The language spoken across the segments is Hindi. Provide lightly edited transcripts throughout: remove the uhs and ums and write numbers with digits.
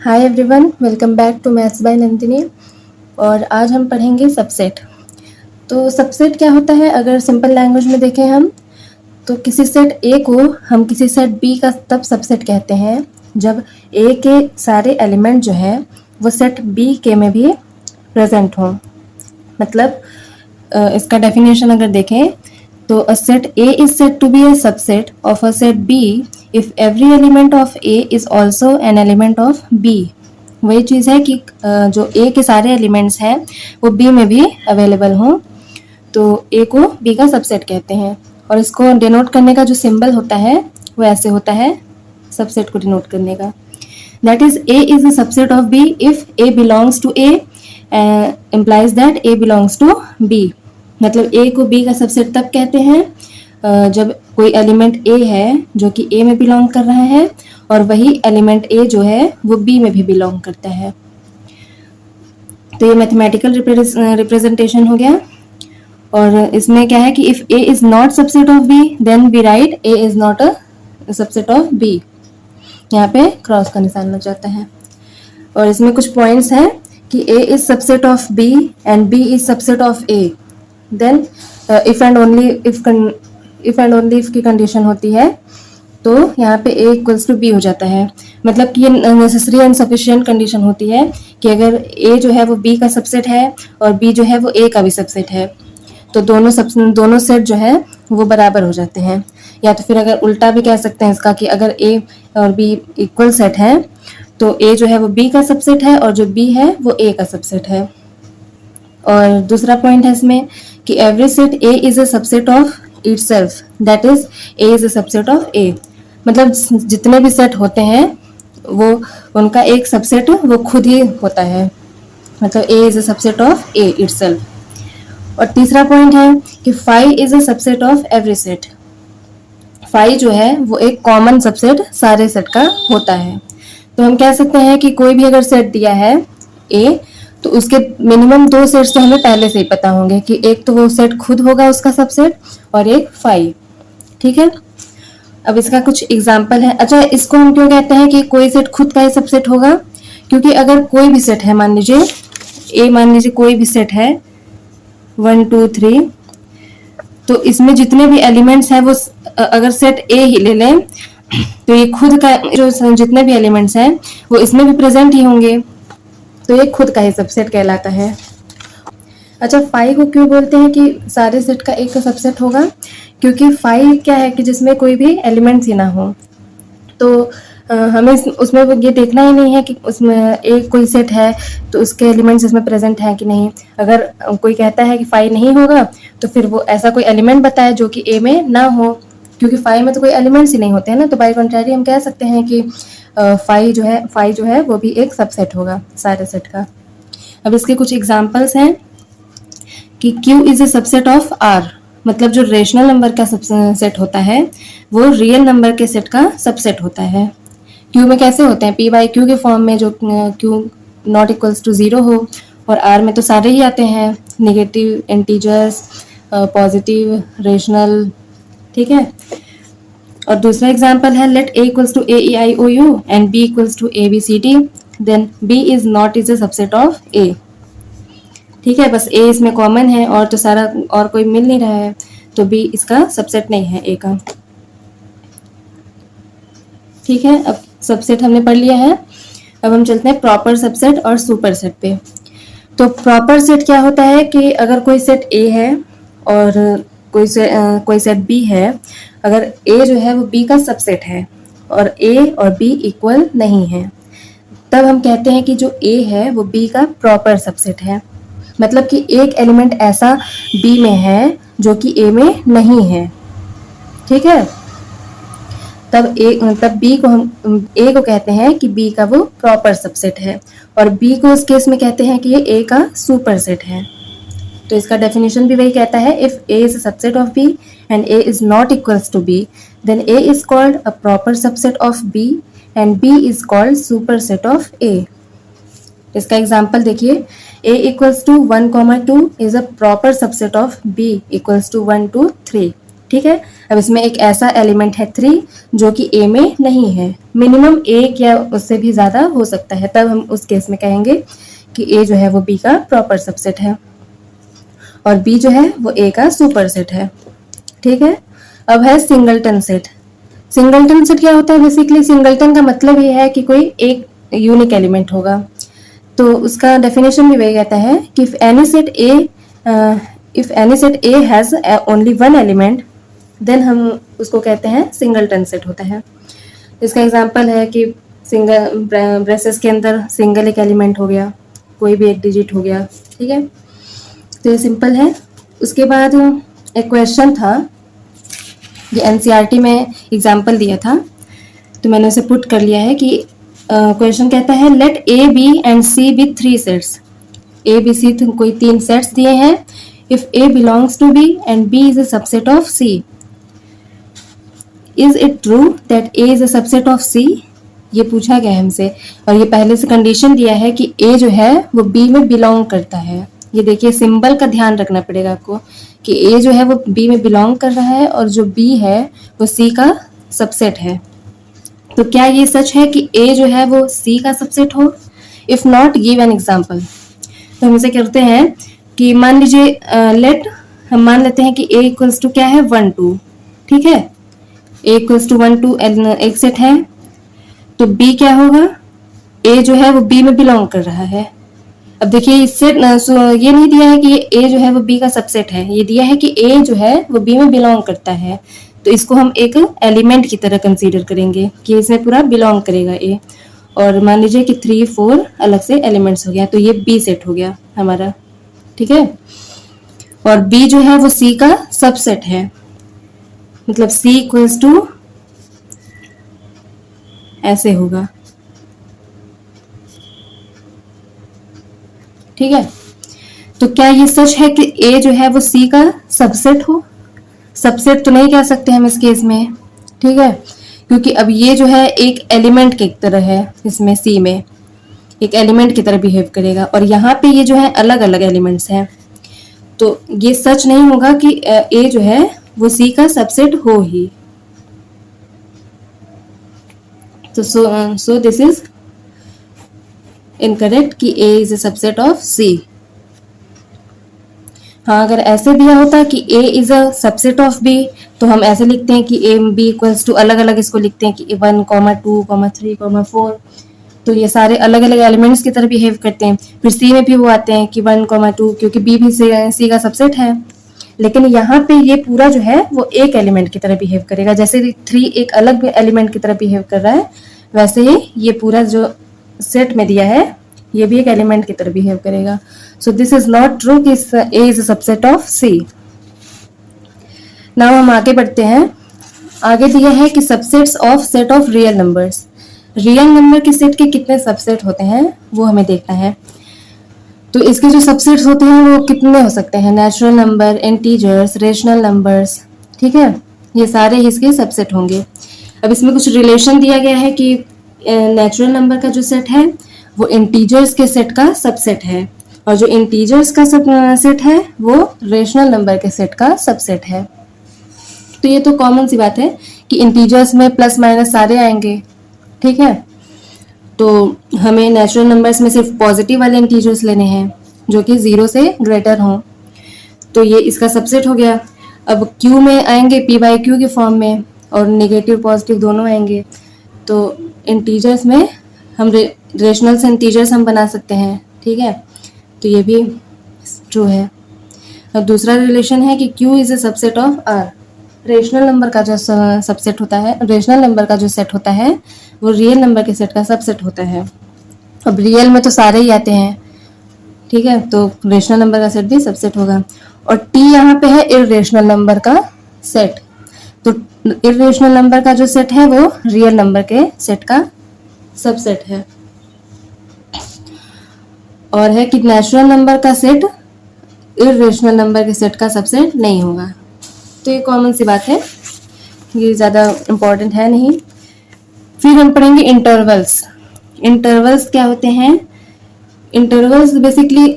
Hi everyone, welcome back to maths by Nandini. और आज हम पढ़ेंगे सबसेट। तो सबसेट क्या होता है, अगर सिंपल लैंग्वेज में देखें हम तो किसी सेट ए को हम किसी सेट बी का तब सबसेट कहते हैं जब ए के सारे एलिमेंट जो है वो सेट बी के में भी प्रेजेंट हों। मतलब इसका डेफिनेशन अगर देखें तो a set A is said to be a subset of a set B if every element of A is also an element of B। वही चीज़ है कि जो A के सारे एलिमेंट्स हैं वो B में भी अवेलेबल हों तो A को B का सबसेट कहते हैं। और इसको डिनोट करने का जो सिंबल होता है वो ऐसे होता है, सबसेट को डिनोट करने का। That is A is a subset of B if A belongs to A implies that A belongs to B। मतलब A को B का सबसेट तब कहते हैं जब कोई एलिमेंट A है जो कि A में बिलोंग कर रहा है और वही एलिमेंट A जो है वो B में भी बिलोंग करता है। तो ये मैथमेटिकल रिप्रेजेंटेशन हो गया। और इसमें क्या है कि if A is not subset of B then we write A is not a subset of B। यहाँ पे क्रॉस का निशान लग जाता है। और इसमें कुछ पॉइंट्स हैं कि A is subset of B and B is subset of A। Then if and only if की कंडीशन होती है तो यहाँ पे A इक्वल्स टू B हो जाता है। मतलब कि ये नेसेसरी एंड सफिशिएंट कंडीशन होती है कि अगर A जो है वो B का सबसेट है और B जो है वो A का भी सबसेट है तो दोनों सेट जो है वो बराबर हो जाते हैं। या तो फिर अगर उल्टा भी कह सकते हैं इसका कि अगर A और B इक्वल सेट है तो A जो है वो B का सबसेट है और जो B है वो A का सबसेट है। और दूसरा पॉइंट है इसमें कि every set A is a subset of itself, that is A is a subset of A। मतलब जितने भी सेट होते हैं वो उनका एक सबसेट वो खुद ही होता है। मतलब A is a subset of A itself. और तीसरा पॉइंट है कि phi is a subset of every set. Phi जो है वो एक कॉमन सबसेट सारे सेट का होता है। तो हम कह सकते हैं कि कोई भी अगर सेट दिया है A तो उसके मिनिमम दो सेट्स तो हमें पहले से ही पता होंगे कि एक तो वो सेट खुद होगा उसका सबसेट और एक फाई। ठीक है, अब इसका कुछ एग्जाम्पल है। अच्छा, इसको हम क्यों कहते हैं कि कोई सेट खुद का ही सबसेट होगा, क्योंकि अगर कोई भी सेट है, मान लीजिए कोई भी सेट है 1 2 3, तो इसमें जितने भी एलिमेंट्स हैं वो अगर सेट A ही ले लें तो ये खुद का जो जितने भी एलिमेंट्स हैं वो इसमें भी प्रेजेंट ही होंगे तो ये खुद का ही सबसेट कहलाता है। अच्छा, फाई को क्यों बोलते हैं कि सारे सेट का एक सबसेट होगा, क्योंकि फाई क्या है कि जिसमें कोई भी एलिमेंट्स ही ना हो। तो हमें उसमें ये देखना ही नहीं है कि उसमें एक कोई सेट है तो उसके एलिमेंट्स इसमें प्रेजेंट हैं कि नहीं। अगर कोई कहता है कि फाई नहीं होगा तो फिर वो ऐसा कोई एलिमेंट बताए जो कि A में ना हो, क्योंकि फाई में तो कोई एलिमेंट्स ही नहीं होते हैं ना। तो बाय कंट्रारी हम कह सकते हैं कि फाई जो है वो भी एक सबसेट होगा सारे सेट का। अब इसके कुछ एग्जांपल्स हैं कि Q is a subset of R। मतलब जो रेशनल नंबर का सेट होता है वो रियल नंबर के सेट का सबसेट होता है। Q में कैसे होते हैं, P बाई Q के फॉर्म में, जो Q नॉट इक्वल्स टू 0 हो। और R में तो सारे ही आते हैं, नेगेटिव, इंटीजर्स, पॉजिटिव, रेशनल। ठीक है। और दूसरा एग्जांपल है let A equals to A E I O U and B equals to A B C D, then B is not is a subset of A। ठीक है, बस A इसमें कॉमन है और तो सारा और कोई मिल नहीं रहा है तो B इसका सबसेट नहीं है A का। ठीक है, अब सबसेट हमने पढ़ लिया है। अब हम चलते हैं प्रॉपर सबसेट और सुपर सेट पे। तो प्रॉपर सेट क्या होता है कि अगर कोई सेट A है और कोई सेट B है, अगर A जो है वो B का सबसेट है और A और B इक्वल नहीं है तब हम कहते हैं कि जो A है वो B का प्रॉपर सबसेट है। मतलब कि एक एलिमेंट ऐसा B में है जो कि A में नहीं है। ठीक है, तब B को हम A को कहते हैं कि B का वो प्रॉपर सबसेट है और B को उस केस में कहते हैं कि ये A का सुपर सेट है। तो इसका डेफिनेशन भी वही कहता है, if A is a subset of B and A is not equals to B then A is called a proper subset of B and B is called super set of A। इसका एग्जाम्पल देखिए, A equals to 1, 2 is a proper subset of B equals to 1 2 3। ठीक है, अब इसमें एक ऐसा एलिमेंट है 3 जो कि A में नहीं है मिनिमम एक या उससे भी ज़्यादा हो सकता है, तब हम उस केस में कहेंगे कि ए जो है वो बी का प्रॉपर सबसेट है और बी जो है वो ए का सुपर सेट है। ठीक है, अब है सिंगलटन सेट। सिंगलटन सेट क्या होता है? बेसिकली सिंगलटन का मतलब ये है कि कोई एक यूनिक एलिमेंट होगा। तो उसका डेफिनेशन भी वही कहता है कि if any set A has only one element then हम उसको कहते हैं सिंगलटन सेट होता है। इसका एग्जांपल है कि सिंगल ब्रेसेस के अंदर सिंगल एक एलिमेंट हो गया, कोई भी एक डिजिट हो गया। ठीक है, तो ये सिंपल है। उसके बाद एक क्वेश्चन था, ये एनसीईआरटी में एग्जांपल दिया था, तो मैंने उसे पुट कर लिया है कि क्वेश्चन कहता है let A B and C be 3 sets. A B C कोई 3 सेट्स दिए हैं। If A belongs to B and B is a subset of C, is it true that A is a subset of C? ये पूछा गया है हमसे और ये पहले से कंडीशन दिया है कि ए जो है वो बी में बिलोंग करता है। ये देखिए सिंबल का ध्यान रखना पड़ेगा आपको कि ए जो है वो बी में बिलोंग कर रहा है और जो बी है वो सी का सबसेट है। तो क्या ये सच है कि ए जो है वो सी का सबसेट हो? If not give an example. तो हम इसे करते हैं कि मान लीजिए हम मान लेते हैं कि ए इक्वल्स टू क्या है 1 2। ठीक है, ए इक्वल्स टू 1 2 एक सेट है, तो बी क्या होगा? ए जो है वो बी में बिलोंग कर रहा है। अब देखिए इससे ये नहीं दिया है कि ए जो है वो बी का सबसेट है, ये दिया है कि ए जो है वो बी में बिलोंग करता है। तो इसको हम एक एलिमेंट की तरह कंसीडर करेंगे कि इसमें पूरा बिलोंग करेगा ए। और मान लीजिए कि 3 4 अलग से एलिमेंट्स हो गया, तो ये बी सेट हो गया हमारा। ठीक है, और बी जो है वो सी का सबसेट है, मतलब सी इक्वल्स टू ऐसे होगा। ठीक है, तो क्या ये सच है कि ए जो है वो सी का सबसेट हो? सबसेट तो नहीं कह सकते हम इस केस में। ठीक है, क्योंकि अब ये जो है एक एलिमेंट की तरह है, इसमें सी में एक एलिमेंट की तरह बिहेव करेगा और यहाँ पे ये जो है अलग अलग एलिमेंट्स हैं। तो ये सच नहीं होगा कि ए जो है वो सी का सबसेट हो ही। तो सो दिस इज इनकरेक्ट कि A is a subset of C. हाँ, अगर ऐसे दिया होता कि A is a subset of B तो हम ऐसे लिखते हैं कि ए बी इक्वल्स टू अलग अलग इसको लिखते हैं कि 1 2 3 4। तो ये सारे अलग अलग एलिमेंट्स की तरह बिहेव करते हैं। फिर सी में भी वो आते हैं कि 1 2 क्योंकि बी भी सी का सबसेट है। लेकिन यहाँ पे ये पूरा जो है वो एक एलिमेंट की तरह बिहेव करेगा। जैसे 3 एक अलग एलिमेंट की तरह बिहेव कर रहा है, वैसे ही ये पूरा जो सेट में दिया है ये भी एक एलिमेंट की तरह बिहेव करेगा। So this is not true कि A is a subset of C. Now हम आगे बढ़ते हैं। आगे दिया है कि subsets of set of real numbers. Real number के सेट के कितने सबसेट होते हैं वो हमें देखना है। तो इसके जो सबसेट्स होते हैं वो कितने हो सकते हैं? Natural number, integers, rational numbers. ठीक है, ये सारे इसके सबसेट होंगे। अब इसमें कुछ रिलेशन दिया गया है कि नेचुरल नंबर का जो सेट है वो इंटीजर्स के सेट का सबसेट है और जो इंटीजर्स का सेट है वो रेशनल नंबर के सेट का सबसेट है। तो ये तो कॉमन सी बात है कि इंटीजर्स में प्लस माइनस सारे आएंगे। ठीक है, तो हमें नेचुरल नंबर्स में सिर्फ पॉजिटिव वाले इंटीजर्स लेने हैं जो कि 0 से ग्रेटर हों। तो ये इसका सबसेट हो गया। अब क्यू में आएंगे पी बाई क्यू के फॉर्म में और नेगेटिव पॉजिटिव दोनों आएंगे। तो इंटीजर्स में हम रेशनल से इंटीजर्स हम बना सकते हैं। ठीक है, तो ये भी ट्रू है। अब दूसरा रिलेशन है कि Q is a subset of R। Rational number का जो सबसेट होता है, रेशनल नंबर का जो सेट होता है वो रियल नंबर के सेट का सबसेट होता है। अब रियल में तो सारे ही आते हैं। ठीक है, तो रेशनल नंबर का सेट भी सबसेट होगा। और T यहाँ पे है इररेशनल नंबर का सेट। तो इररेशनल नंबर का जो सेट है वो रियल नंबर के सेट का सबसेट है। और है कि नेचुरल नंबर का सेट इररेशनल नंबर के सेट का सबसेट नहीं होगा। तो ये कॉमन सी बात है, ये ज़्यादा इम्पोर्टेंट है नहीं। फिर हम पढ़ेंगे इंटरवल्स। इंटरवल्स क्या होते हैं? इंटरवल्स बेसिकली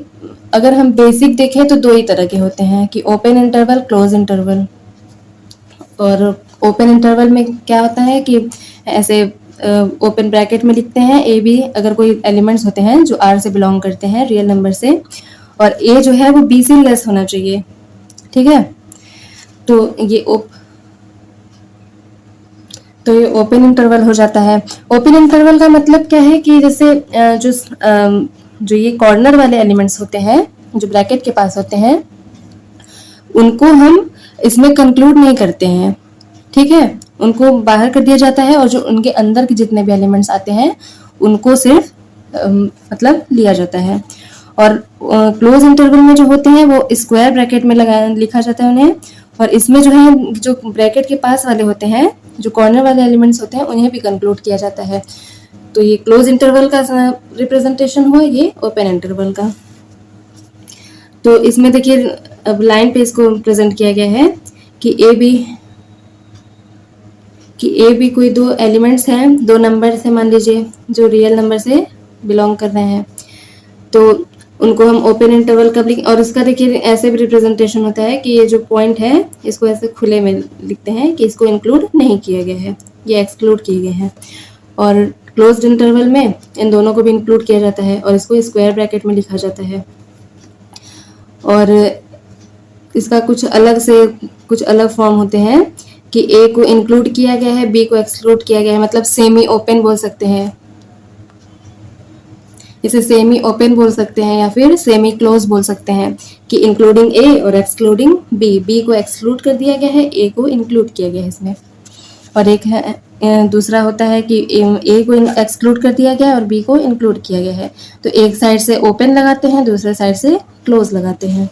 अगर हम बेसिक देखें तो 2 ही तरह के होते हैं कि ओपन इंटरवल, क्लोज इंटरवल। और ओपन इंटरवल में क्या होता है कि ऐसे ओपन ब्रैकेट में लिखते हैं ए बी, अगर कोई एलिमेंट्स होते हैं जो आर से बिलोंग करते हैं रियल नंबर से, और ए जो है वो बी से लेस होना चाहिए, ठीक है। तो ये ओपन इंटरवल हो जाता है। ओपन इंटरवल का मतलब क्या है कि जैसे जो ये कॉर्नर वाले एलिमेंट्स होते हैं जो ब्रैकेट के पास होते हैं, उनको हम इसमें कंक्लूड नहीं करते हैं, ठीक है, उनको बाहर कर दिया जाता है, और जो उनके अंदर के जितने भी एलिमेंट्स आते हैं उनको सिर्फ मतलब लिया जाता है। और क्लोज इंटरवल में जो होते हैं वो स्क्वायर ब्रैकेट में लिखा जाता है उन्हें, और इसमें जो है जो ब्रैकेट के पास वाले होते हैं, जो कॉर्नर वाले एलिमेंट्स होते हैं, उन्हें भी कंक्लूड किया जाता है। तो ये क्लोज इंटरवल का रिप्रेजेंटेशन हुआ, ये ओपन इंटरवल का। तो इसमें देखिए अब लाइन पे इसको प्रेजेंट किया गया है कि ए बी कोई दो एलिमेंट्स हैं, दो नंबर से मान लीजिए जो रियल नंबर से बिलोंग कर रहे हैं, तो उनको हम ओपन इंटरवल का और इसका देखिए ऐसे भी रिप्रेजेंटेशन होता है कि ये जो पॉइंट है इसको ऐसे खुले में लिखते हैं कि इसको इंक्लूड नहीं किया गया है, ये एक्सक्लूड किए गए हैं। और क्लोज्ड इंटरवल में इन दोनों को भी इंक्लूड किया जाता है और इसको स्क्वायर ब्रैकेट में लिखा जाता है। और इसका कुछ अलग फॉर्म होते हैं कि ए को इंक्लूड किया गया है, बी को एक्सक्लूड किया गया है, मतलब सेमी ओपन बोल सकते हैं, इसे सेमी ओपन बोल सकते हैं या फिर सेमी क्लोज बोल सकते हैं कि इंक्लूडिंग ए और एक्सक्लूडिंग बी। बी को एक्सक्लूड कर दिया गया है, ए को इंक्लूड किया गया है इसमें। और एक है दूसरा होता है कि ए को एक्सक्लूड कर दिया गया है और बी को इंक्लूड किया गया है, तो एक साइड से ओपन लगाते हैं, दूसरे साइड से क्लोज लगाते हैं।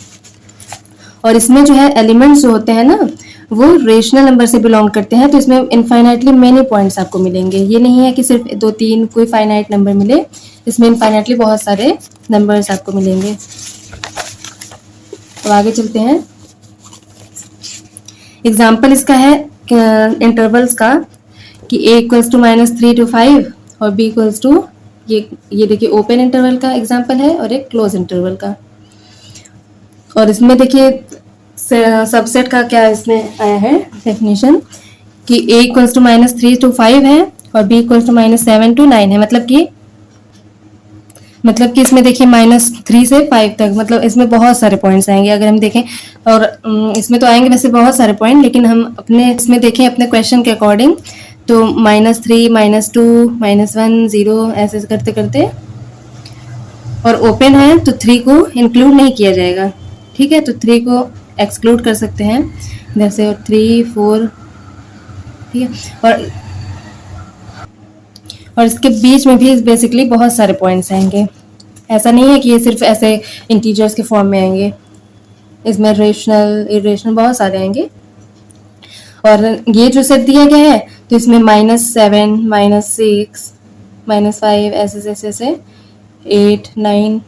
और इसमें जो है एलिमेंट्स जो होते हैं ना वो रेशनल नंबर से बिलोंग करते हैं, तो इसमें इनफाइनाइटली मेनी पॉइंट्स आपको मिलेंगे। ये नहीं है कि सिर्फ 2-3 कोई फाइनाइट नंबर मिले, इसमें इनफाइनाइटली बहुत सारे नंबर्स आपको मिलेंगे। अब आगे चलते हैं। एग्जाम्पल इसका है इंटरवल्स का कि a इक्वल्स टू -3 to 5 और b इक्वल्स टू ये देखिए ओपन इंटरवल का एग्जाम्पल है और एक क्लोज इंटरवल का। और इसमें देखिए सबसेट का क्या इसमें आया है डेफिनेशन कि a इक्वल्स टू -3 to 5 है और b इक्वल्स टू -7 to 9 है, मतलब कि इसमें देखिए -3 से 5 तक, मतलब इसमें बहुत सारे पॉइंट्स आएंगे अगर हम देखें। और इसमें तो आएंगे वैसे बहुत सारे पॉइंट, लेकिन हम अपने इसमें देखें अपने क्वेश्चन के अकॉर्डिंग तो -3 -2 -1 0 ऐसे करते करते, और ओपन है तो 3 को इंक्लूड नहीं किया जाएगा, ठीक है, तो 3 को एक्सक्लूड कर सकते हैं, जैसे 3 4, ठीक है। और इसके बीच में भी बेसिकली बहुत सारे पॉइंट्स आएंगे, ऐसा नहीं है कि ये सिर्फ ऐसे इंटीजर्स के फॉर्म में आएंगे, इसमें रेशनल इरेशनल बहुत सारे आएंगे। और ये जो सेट दिया गया है तो इसमें -7 -6 -5 ऐसे 8 9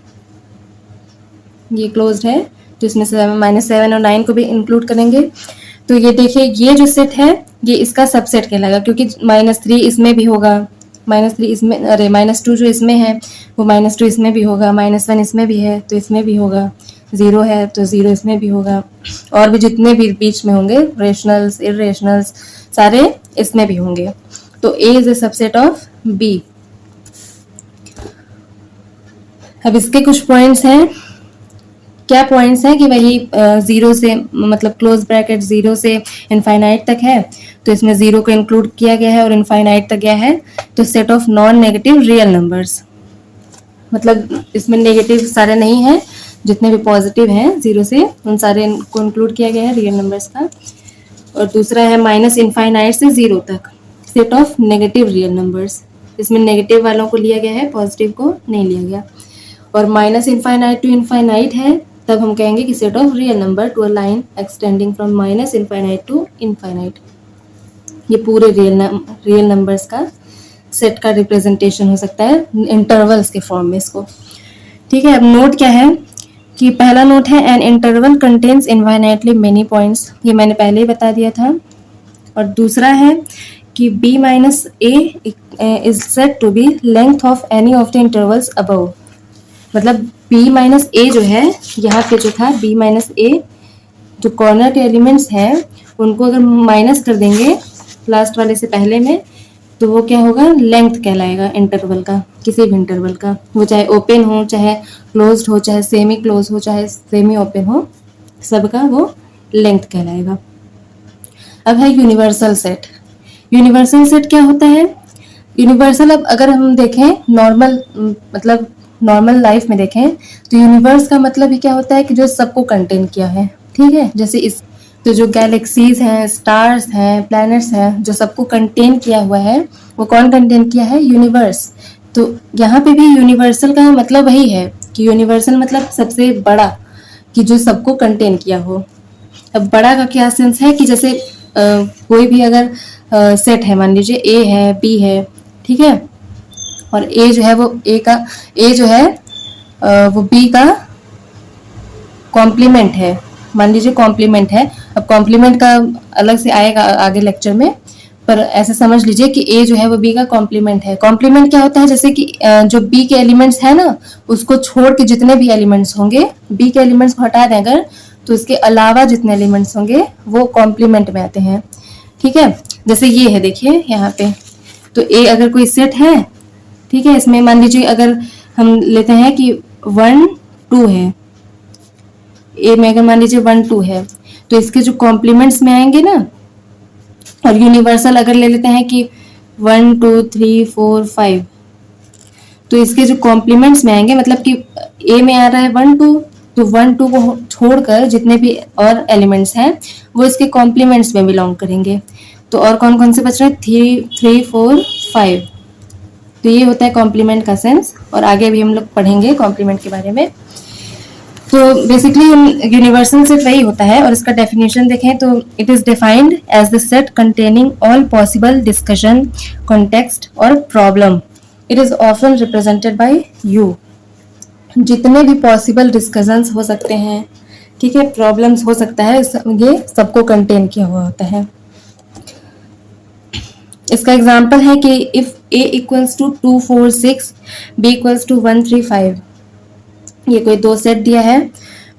ये क्लोज्ड है, तो इसमें -7 और 9 को भी इंक्लूड करेंगे। तो ये देखिए ये जो सेट है ये इसका सबसेट कहलाएगा, क्योंकि -3 इसमें भी होगा, -3 इसमें, अरे -2 जो इसमें है वो -2 इसमें भी होगा, -1 इसमें भी है तो इसमें भी होगा, 0 है तो 0 इसमें भी होगा, और भी जितने भी बीच में होंगे रेशनल्स इरेशनल्स सारे इसमें भी होंगे। तो A is a subset of B। अब इसके कुछ पॉइंट्स हैं, क्या पॉइंट्स हैं कि वही 0 से मतलब क्लोज ब्रैकेट 0 से इनफाइनाइट तक है, तो इसमें 0 को इंक्लूड किया गया है और इनफाइनाइट तक गया है, तो set of non negative real numbers, मतलब इसमें नेगेटिव सारे नहीं हैं, जितने भी पॉजिटिव हैं 0 से उन सारे को इंक्लूड किया गया है रियल नंबर्स का। और दूसरा है माइनस इनफाइनाइट से 0 तक, set of negative real numbers, इसमें नेगेटिव वालों को लिया गया है, पॉजिटिव को नहीं लिया गया। और माइनस इनफाइनाइट टू इनफाइनाइट है, तब हम कहेंगे कि set of real number to a line extending from minus infinite to infinite. ये पूरे रियल नंबर्स का सेट का रिप्रेजेंटेशन हो सकता है इंटरवल्स के फॉर्म में इसको, ठीक है। अब नोट क्या है कि पहला नोट है an interval contains infinitely many points, ये मैंने पहले ही बता दिया था। और दूसरा है कि b minus a is said to be length of any of the intervals above, मतलब b माइनस ए जो है यहाँ पे जो था b माइनस ए, जो कॉर्नर के एलिमेंट्स हैं उनको अगर माइनस कर देंगे लास्ट वाले से पहले में, तो वो क्या होगा, लेंथ कहलाएगा इंटरवल का, किसी भी इंटरवल का, वो चाहे ओपन हो, चाहे क्लोज्ड हो, चाहे सेमी क्लोज हो, चाहे सेमी ओपन हो, सबका वो लेंथ कहलाएगा। अब है यूनिवर्सल सेट। यूनिवर्सल सेट क्या होता है? यूनिवर्सल, अब अगर हम देखें नॉर्मल, मतलब नॉर्मल लाइफ में देखें तो यूनिवर्स का मतलब ही क्या होता है कि जो सबको कंटेन किया है, ठीक है। जैसे इस, तो जो गैलेक्सीज हैं, स्टार्स हैं, प्लैनेट्स हैं, जो सबको कंटेन किया हुआ है, वो कौन कंटेन किया है? यूनिवर्स। तो यहाँ पे भी यूनिवर्सल का मतलब वही है कि यूनिवर्सल मतलब सबसे बड़ा, कि जो सबको कंटेन किया हो। अब बड़ा का क्या सेंस है कि जैसे कोई भी अगर सेट है, मान लीजिए ए है, बी है, ठीक है, और ए जो है वो ए जो है वो बी का कॉम्प्लीमेंट है, मान लीजिए कॉम्प्लीमेंट है। अब कॉम्प्लीमेंट का अलग से आएगा आगे लेक्चर में, पर ऐसे समझ लीजिए कि ए जो है वो बी का कॉम्प्लीमेंट है। कॉम्प्लीमेंट क्या होता है? जैसे कि जो बी के एलिमेंट्स है ना, उसको छोड़ के जितने भी एलिमेंट्स होंगे, बी के एलिमेंट्स को हटा दें अगर, तो इसके अलावा जितने एलिमेंट्स होंगे वो कॉम्प्लीमेंट में आते हैं, ठीक है। जैसे ये है, देखिए यहाँ पे, तो ए अगर कोई सेट है, ठीक है, इसमें मान लीजिए अगर हम लेते हैं कि 1 2 है, ए में अगर मान लीजिए 1 2 है, तो इसके जो कॉम्प्लीमेंट्स में आएंगे ना, और यूनिवर्सल अगर ले लेते हैं कि 1 2 3 4 5, तो इसके जो कॉम्प्लीमेंट्स में आएंगे, मतलब कि ए में आ रहा है 1 2, तो 1 2 को छोड़कर जितने भी और एलिमेंट्स हैं वो इसके कॉम्प्लीमेंट्स में बिलोंग करेंगे। तो और कौन कौन से बच रहे हैं? 3 4 5। तो ये होता है कॉम्प्लीमेंट का सेंस, और आगे भी हम लोग पढ़ेंगे कॉम्प्लीमेंट के बारे में। तो बेसिकली यूनिवर्सल सेट वही होता है, और इसका डेफिनेशन देखें तो it is defined as the set containing all possible discussion, context और problem. It is often represented by U. जितने भी पॉसिबल डिस्कशंस हो सकते हैं, ठीक है, प्रॉब्लम्स हो सकता है, ये सबको कंटेन किया हुआ होता है। इसका एग्जाम्पल है कि if a equals to 2 4 6, b equals to 1 3 5, ये कोई दो सेट दिया है।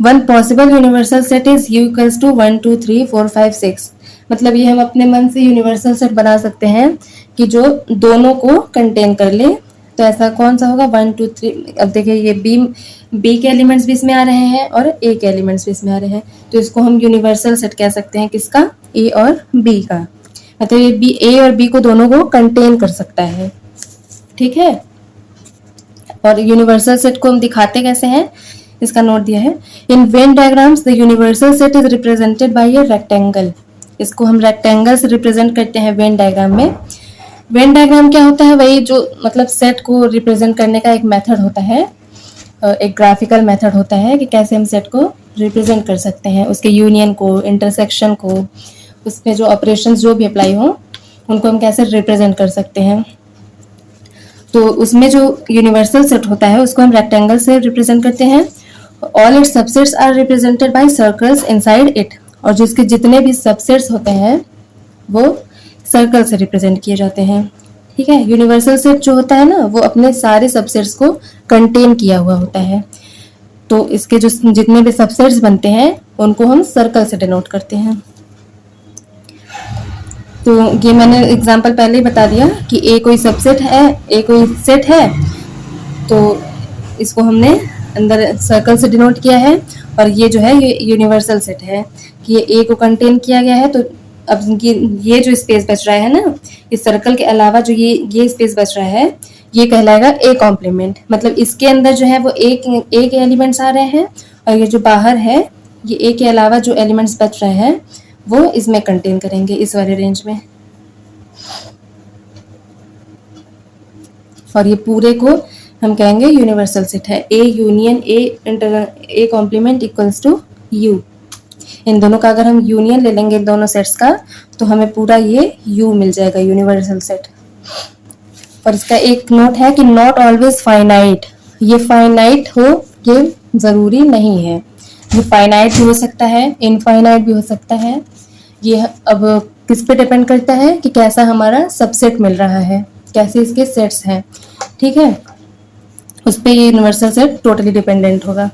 One possible universal set is u equals to 1 2 3 4 5 6। मतलब ये हम अपने मन से यूनिवर्सल सेट बना सकते हैं कि जो दोनों को कंटेन कर ले। तो ऐसा कौन सा होगा? 1 2 3। अब देखिए ये बी के एलिमेंट्स भी इसमें आ रहे हैं और ए के एलिमेंट्स भी इसमें आ रहे हैं, तो इसको हम यूनिवर्सल सेट कह सकते हैं। किसका? ए और बी का। मतलब ये बी, ए और बी को दोनों को कंटेन कर सकता है, ठीक है। और यूनिवर्सल सेट को हम दिखाते कैसे हैं, इसका नोट दिया है। In Venn diagrams the universal set is represented by a rectangle. इसको हम रेक्टेंगल से रिप्रेजेंट करते हैं वेन डायग्राम में। वेन डायग्राम क्या होता है? वही जो मतलब सेट को रिप्रेजेंट करने का एक मेथड होता है, एक ग्राफिकल मेथड होता है कि कैसे हम सेट को रिप्रेजेंट कर सकते हैं, उसके यूनियन को, इंटरसेक्शन को, उसमें जो ऑपरेशंस जो भी अप्लाई हो उनको हम कैसे रिप्रेजेंट कर सकते हैं। तो उसमें जो यूनिवर्सल सेट होता है उसको हम रेक्टेंगल से रिप्रेजेंट करते हैं। All its subsets are represented by circles inside it. और जिसके जितने भी सबसेट्स होते हैं वो सर्कल से रिप्रेजेंट किए जाते हैं, ठीक है। यूनिवर्सल सेट जो होता है ना, वो अपने सारे सबसेट्स को कंटेन किया हुआ होता है। तो इसके जो जितने भी सबसेट्स बनते हैं उनको हम सर्कल से डिनोट करते हैं। तो ये मैंने एग्जांपल पहले ही बता दिया कि ए कोई सबसेट है, ए कोई सेट है, तो इसको हमने अंदर सर्कल से डिनोट किया है। और ये जो है ये यूनिवर्सल सेट है कि ये ए को कंटेन किया गया है। तो अब ये जो स्पेस बच रहा है ना, इस सर्कल के अलावा जो ये स्पेस बच रहा है, ये कहलाएगा ए कॉम्प्लीमेंट। मतलब इसके अंदर जो है वो ए के एलिमेंट्स आ रहे हैं, और ये जो बाहर है ये ए के अलावा जो एलिमेंट्स बच रहे हैं वो इसमें कंटेन करेंगे, इस वाले रेंज में। और ये पूरे को हम कहेंगे यूनिवर्सल सेट है। A union A complement equals to U. इन दोनों का अगर हम यूनियन ले लेंगे दोनों सेट्स का, तो हमें पूरा ये यू मिल जाएगा, यूनिवर्सल सेट। और इसका एक नोट है कि नॉट ऑलवेज फाइनाइट। ये फाइनाइट हो ये जरूरी नहीं है, ये फाइनाइट भी हो सकता है, इनफाइनाइट भी हो सकता है। ये अब किस पे डिपेंड करता है कि कैसा हमारा सबसेट मिल रहा है, कैसे इसके सेट्स हैं, ठीक है, उस पर ये यूनिवर्सल सेट टोटली डिपेंडेंट होगा।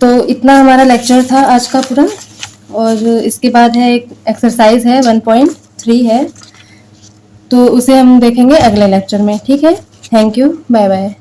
तो इतना हमारा लेक्चर था आज का पूरा। और इसके बाद है एक एक्सरसाइज है 1.3 है, तो उसे हम देखेंगे अगले लेक्चर में। ठीक है, थैंक यू, बाय बाय।